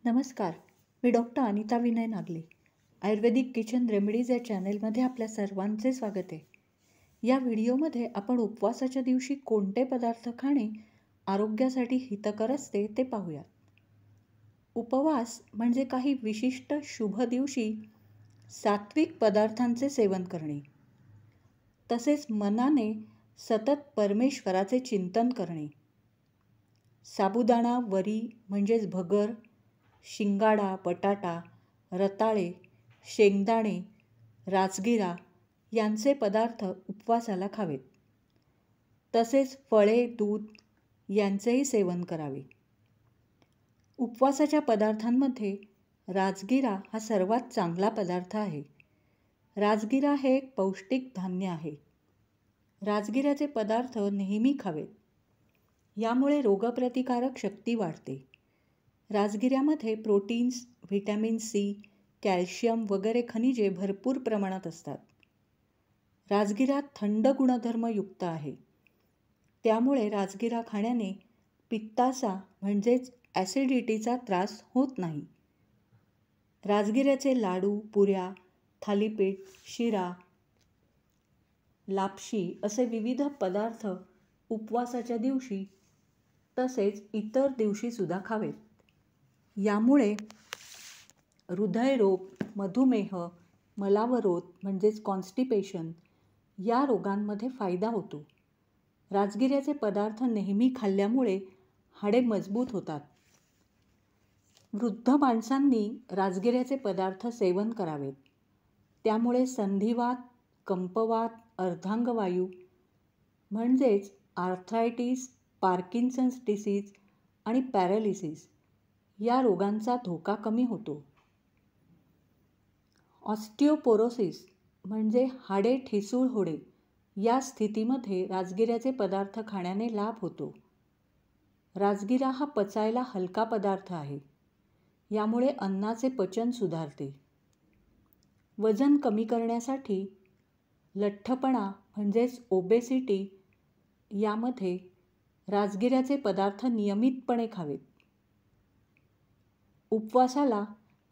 नमस्कार, मी डॉक्टर अनिता विनय नागले. आयुर्वेदिक kitchen remedies या चॅनेलमध्ये आपल्या सर्वांचे स्वागत आहे. या व्हिडिओमध्ये आपण उपवासाच्या दिवशी कोणते पदार्थ खाणे आरोग्यासाठी हितकर असते ते पाहूया. उपवास म्हणजे काही विशिष्ट शुभ दिवशी सात्विक पदार्थांचे सेवन करणे, तसेच मनाने सतत परमेश्वराचे चिंतन करणे. साबुदाणा, वरी म्हणजेच भगर, शिंगाडा, बटाटा, रताळे, शेंगदाणे, राजगिरा यांचे पदार्थ उपवासाला खावेत. तसेच फळे, दूध यांचेही सेवन करावे. उपवासाच्या पदार्थांमध्ये राजगिरा हा सर्वात चांगला पदार्थ आहे. राजगिरा हे एक पौष्टिक धान्य आहे. राजगिराचे पदार्थ नेहमी खावेत. यामुळे रोगप्रतिकारक शक्ती वाढते. राजगिऱ्यामध्ये प्रोटीन्स, व्हिटॅमिन सी, कॅल्शियम वगैरे खनिजे भरपूर प्रमाणात असतात. राजगिरा थंड गुणधर्मयुक्त आहे. त्यामुळे राजगिरा खाण्याने पित्ताचा म्हणजेच ॲसिडिटीचा त्रास होत नाही. राजगिऱ्याचे लाडू, पुऱ्या, थालीपीठ, शिरा, लापशी असे विविध पदार्थ उपवासाच्या दिवशी तसेच इतर दिवशीसुद्धा खावेत. यामुळे हृदयरोग, मधुमेह, मलावरोध म्हणजेच कॉन्स्टिपेशन या रोगांमध्ये फायदा होतो. राजगिऱ्याचे पदार्थ नेहमी खाल्ल्यामुळे हाडे मजबूत होतात. वृद्ध माणसांनी राजगिऱ्याचे पदार्थ सेवन करावेत. त्यामुळे संधिवात, कंपवात, अर्धांगवायू म्हणजेच आर्थरायटिस, पार्किन्सन्स डिसीज आणि पॅरालिसिस या रोगांचा धोका कमी होतो. ऑस्टिओपोरोसिस म्हणजे हाडे ठिसूळ होणे या स्थितीमध्ये राजगिऱ्याचे पदार्थ खाण्याने लाभ होतो. राजगिरा हा पचायला हलका पदार्थ आहे. यामुळे अन्नाचे पचन सुधारते. वजन कमी करण्यासाठी लठ्ठपणा म्हणजेच ओबेसिटी यामध्ये राजगिऱ्याचे पदार्थ नियमितपणे खावेत. उपवासाला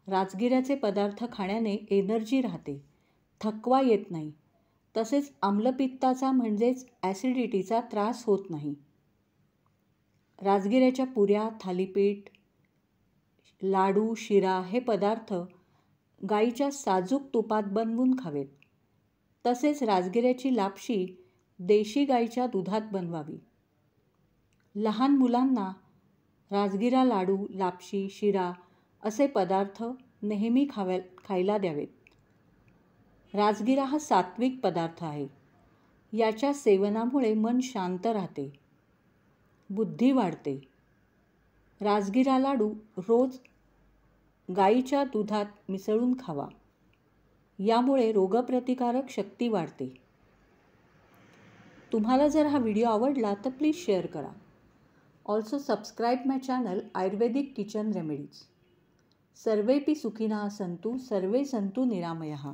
राजगिऱ्याचे पदार्थ खाण्याने एनर्जी राहते, थकवा येत नाही, तसेच आम्लपित्ताचा म्हणजेच ॲसिडिटीचा त्रास होत नाही. राजगिऱ्याच्या पुऱ्या, थालीपीठ, लाडू, शिरा हे पदार्थ गाईच्या साजूक तुपात बनवून खावेत. तसेच राजगिऱ्याची लापशी देशी गाईच्या दुधात बनवावी. लहान मुलांना राजगिरा लाडू, लापशी, शिरा असे पदार्थ नेहमी खायला द्यावेत. राजगिरा हा सात्विक पदार्थ आहे. याच्या सेवनामुळे मन शांत राहते, बुद्धी वाढते. राजगिरा लाडू रोज गाईच्या दुधात मिसळून खावा. यामुळे रोगप्रतिकारक शक्ती वाढते. तुम्हाला जर हा व्हिडिओ आवडला तर प्लीज शेअर करा. ऑल्सो सबस्क्राईब माय चॅनल आयुर्वेदिक किचन रेमेडीज. सर्वेपि सुखिनः सन्तु, सर्वे सन्तु निरामयाः.